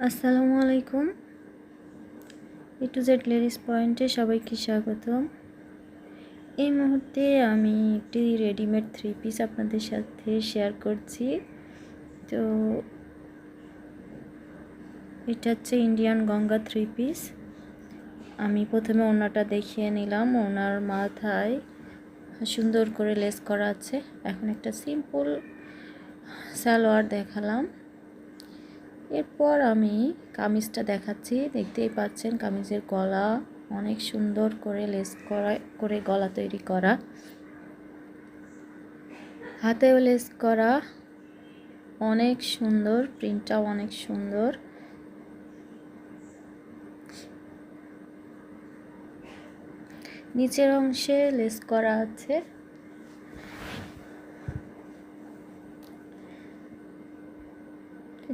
আসসালামু আলাইকুম। A to Z ladies পয়েন্টে সবাইকে স্বাগতম। এই মুহূর্তে আমি একটি রেডিমেড 3 পিস আপনাদের সাথে শেয়ার করছি। তো এটা হচ্ছে ইন্ডিয়ান গঙ্গা 3 পিস। আমি প্রথমে ওড়নাটা দেখিয়ে নিলাম। ওড়নার মাথায় সুন্দর করে লেস করা আছে। এখন একটা সিম্পল সালোয়ার দেখালাম। এরপর আমি কামিজটা দেখাচ্ছি। দেখতেই পাচ্ছেন কামিজের গলা অনেক সুন্দর করে লেস করে গলা তৈরি করা, হাতেও লেস করা, অনেক সুন্দর, প্রিন্টটাও অনেক সুন্দর। নিচের অংশে লেস করা আছে।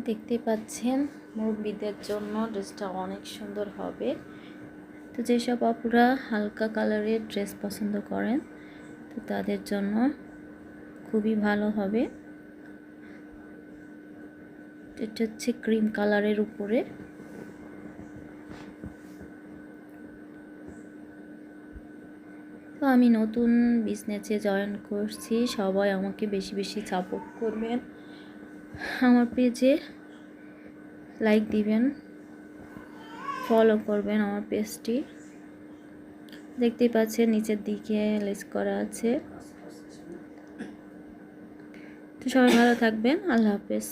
দেখতেই পাচ্ছেন মুরব্বিদের জন্য ড্রেসটা অনেক সুন্দর হবে। তো যেসব আপুরা হালকা কালারের ড্রেস পছন্দ করেন তো তাদের জন্য খুবই ভালো হবে। এটা হচ্ছে ক্রিম কালারের উপরে। তো আমি নতুন বিজনেসে জয়েন করছি, সবাই আমাকে বেশি বেশি সাপোর্ট করবেন, আমার পেজে লাইক দিবেন, ফলো করবেন আমার পেজটি। দেখতেই পাচ্ছেন নিচের দিকে লেস করা আছে। তো সবাই ভালো থাকবেন। আল্লাহ হাফেজ।